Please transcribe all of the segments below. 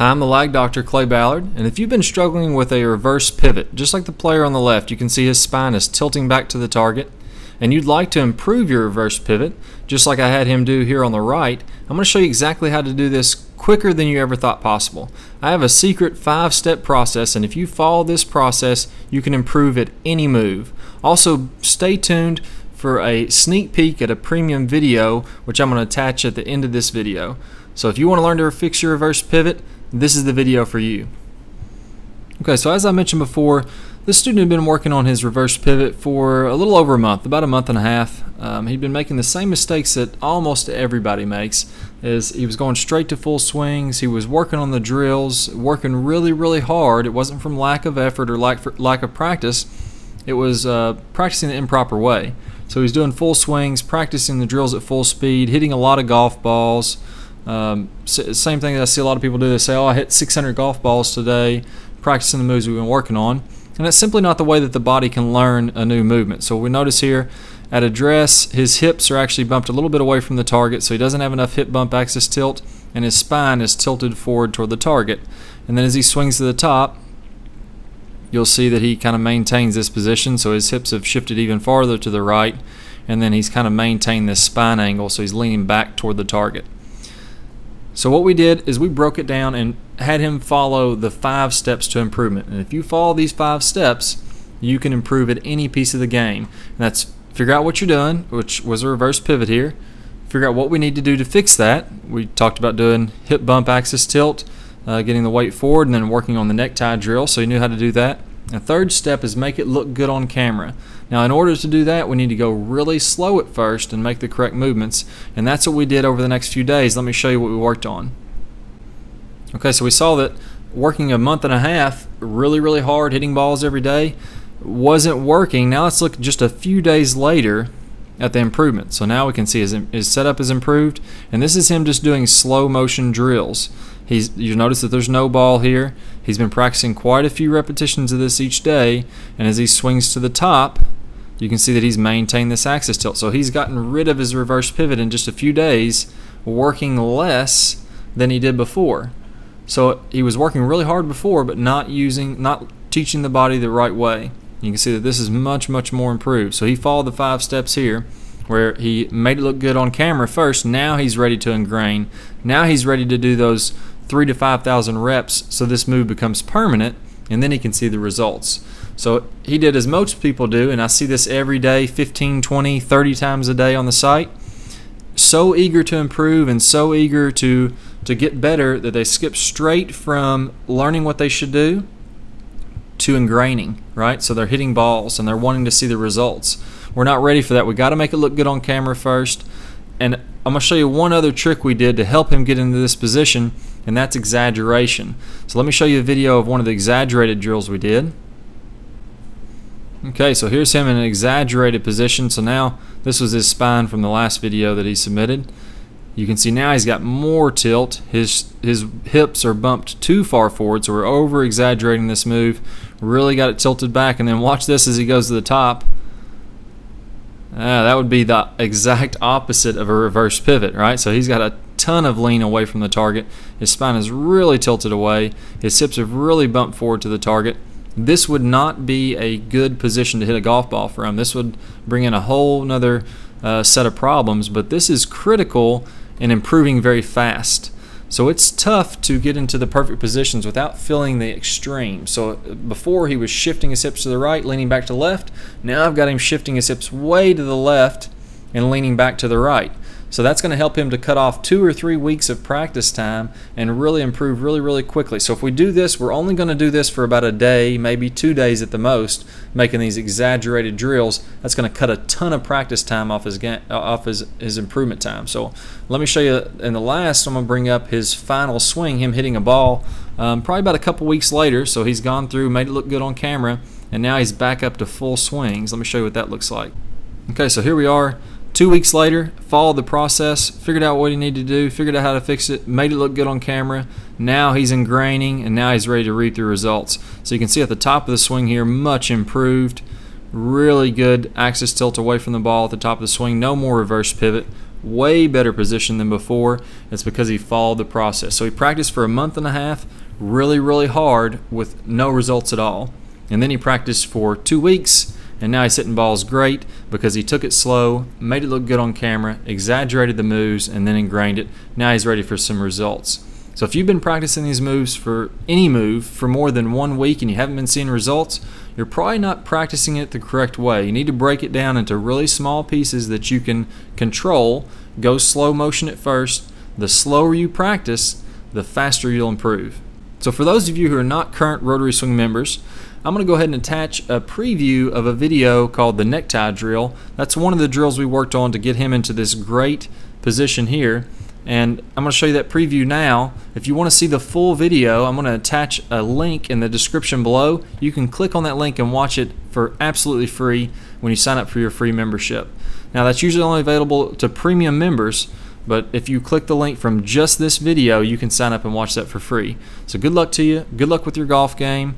Hi, I'm the lag doctor, Clay Ballard, and if you've been struggling with a reverse pivot, just like the player on the left, you can see his spine is tilting back to the target, and you'd like to improve your reverse pivot, just like I had him do here on the right, I'm going to show you exactly how to do this quicker than you ever thought possible. I have a secret 5-step process, and if you follow this process, you can improve at any move. Also, stay tuned for a sneak peek at a premium video, which I'm going to attach at the end of this video. So if you want to learn to fix your reverse pivot, this is the video for you. Okay, so as I mentioned before, this student had been working on his reverse pivot for a little over a month, about a month and a half. He'd been making the same mistakes that almost everybody makes. He was going straight to full swings, he was working on the drills, working really hard. It wasn't from lack of effort or lack of practice, it was practicing the improper way. So he's doing full swings, practicing the drills at full speed, hitting a lot of golf balls. Same thing that I see a lot of people do. They say, oh, I hit 600 golf balls today, practicing the moves we've been working on. And that's simply not the way that the body can learn a new movement. So we notice here at address, his hips are actually bumped a little bit away from the target, so he doesn't have enough hip bump axis tilt, and his spine is tilted forward toward the target. And then as he swings to the top, you'll see that he kind of maintains this position, so his hips have shifted even farther to the right, and then he's kind of maintained this spine angle, so he's leaning back toward the target. So what we did is we broke it down and had him follow the 5 steps to improvement. And if you follow these 5 steps, you can improve at any piece of the game. And that's figure out what you're doing, which was a reverse pivot here. Figure out what we need to do to fix that. We talked about doing hip bump axis tilt, getting the weight forward, and then working on the necktie drill, so you knew how to do that. The third step is make it look good on camera. Now in order to do that, we need to go really slow at first and make the correct movements, and that's what we did over the next few days. Let me show you what we worked on. Okay, so we saw that working a month and a half really hard, hitting balls every day, wasn't working. Now let's look just a few days later at the improvement. So now we can see his setup is improved, and this is him just doing slow motion drills. You notice that there's no ball here. He's been practicing quite a few repetitions of this each day, and as he swings to the top, you can see that he's maintained this axis tilt. So he's gotten rid of his reverse pivot in just a few days, working less than he did before. So he was working really hard before, but not teaching the body the right way. You can see that this is much more improved. So he followed the 5 steps here, where he made it look good on camera first. Now he's ready to ingrain. Now he's ready to do those 3,000 to 5,000 reps so this move becomes permanent, and then he can see the results. So he did as most people do, and I see this every day, 15, 20, 30 times a day on the site. So eager to improve and so eager to get better that they skip straight from learning what they should do to ingraining, right? So they're hitting balls and they're wanting to see the results. We're not ready for that. We got to make it look good on camera first. And I'm going to show you one other trick we did to help him get into this position, and that's exaggeration. So let me show you a video of one of the exaggerated drills we did. Okay, so here's him in an exaggerated position. So now this was his spine from the last video that he submitted. You can see now he's got more tilt. His hips are bumped too far forward, so we're over exaggerating this move. Really got it tilted back, and then watch this as he goes to the top. That would be the exact opposite of a reverse pivot, right? So he's got a ton of lean away from the target. His spine is really tilted away. His hips have really bumped forward to the target. This would not be a good position to hit a golf ball from. This would bring in a whole nother set of problems, but this is critical in improving very fast. So it's tough to get into the perfect positions without feeling the extreme. So before he was shifting his hips to the right, leaning back to the left. Now I've got him shifting his hips way to the left and leaning back to the right. So that's going to help him to cut off 2 or 3 weeks of practice time and really improve really quickly. So if we do this, we're only going to do this for about a day, maybe 2 days at the most, making these exaggerated drills. That's going to cut a ton of practice time off his improvement time. So let me show you in the last, I'm going to bring up his final swing, him hitting a ball probably about a couple weeks later. So he's gone through, made it look good on camera, and now he's back up to full swings. Let me show you what that looks like. Okay, so here we are. 2 weeks later, followed the process, figured out what he needed to do, figured out how to fix it, made it look good on camera. Now he's ingraining, and now he's ready to read through results. So you can see at the top of the swing here, much improved. Really good axis tilt away from the ball at the top of the swing. No more reverse pivot. way better position than before. It's because he followed the process. So he practiced for a month and a half, really hard with no results at all. And then he practiced for 2 weeks, and now he's hitting balls great because he took it slow, made it look good on camera, exaggerated the moves, and then ingrained it. Now he's ready for some results. So if you've been practicing these moves for any move for more than 1 week and you haven't been seeing results, you're probably not practicing it the correct way. You need to break it down into really small pieces that you can control. Go slow motion at first. The slower you practice, the faster you'll improve. So for those of you who are not current Rotary Swing members, I'm going to go ahead and attach a preview of a video called the necktie drill. That's one of the drills we worked on to get him into this great position here. And I'm going to show you that preview now. If you want to see the full video, I'm going to attach a link in the description below. You can click on that link and watch it for absolutely free when you sign up for your free membership. Now that's usually only available to premium members, but if you click the link from just this video, you can sign up and watch that for free. So good luck to you. Good luck with your golf game.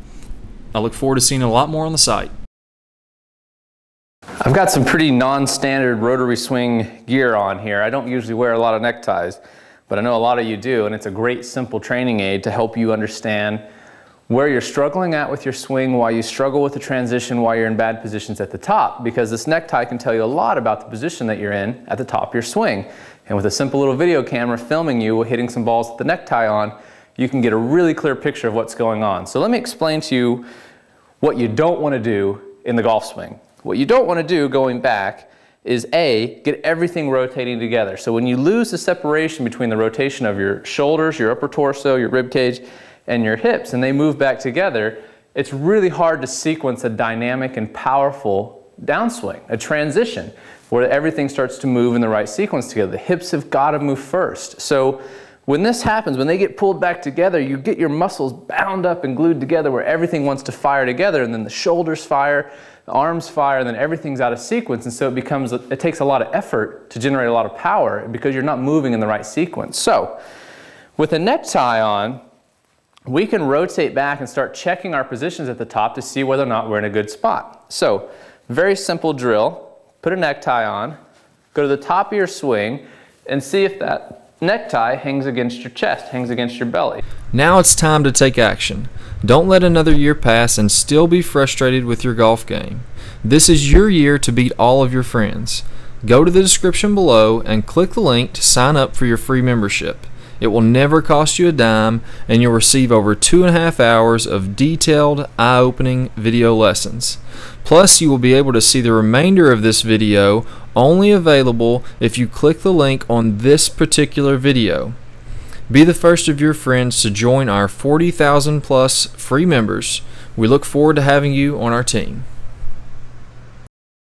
I look forward to seeing a lot more on the site. I've got some pretty non-standard rotary swing gear on here. I don't usually wear a lot of neckties, but I know a lot of you do, and it's a great simple training aid to help you understand where you're struggling at with your swing, why you struggle with the transition, why you're in bad positions at the top, because this necktie can tell you a lot about the position that you're in at the top of your swing. And with a simple little video camera filming you hitting some balls with the necktie on, you can get a really clear picture of what's going on. So let me explain to you what you don't want to do in the golf swing. What you don't want to do going back is A, get everything rotating together. So when you lose the separation between the rotation of your shoulders, your upper torso, your rib cage, and your hips, and they move back together, it's really hard to sequence a dynamic and powerful downswing, a transition, where everything starts to move in the right sequence together. The hips have got to move first. So when this happens, when they get pulled back together, you get your muscles bound up and glued together where everything wants to fire together, and then the shoulders fire, the arms fire, and then everything's out of sequence, and so it takes a lot of effort to generate a lot of power because you're not moving in the right sequence. So with a necktie on, we can rotate back and start checking our positions at the top to see whether or not we're in a good spot. So very simple drill. Put a necktie on, go to the top of your swing, and see if that necktie hangs against your chest, hangs against your belly. Now it's time to take action. Don't let another year pass and still be frustrated with your golf game. This is your year to beat all of your friends. Go to the description below and click the link to sign up for your free membership. It will never cost you a dime, and you'll receive over 2.5 hours of detailed, eye-opening video lessons. Plus, you will be able to see the remainder of this video, only available if you click the link on this particular video. Be the first of your friends to join our 40,000 plus free members. We look forward to having you on our team.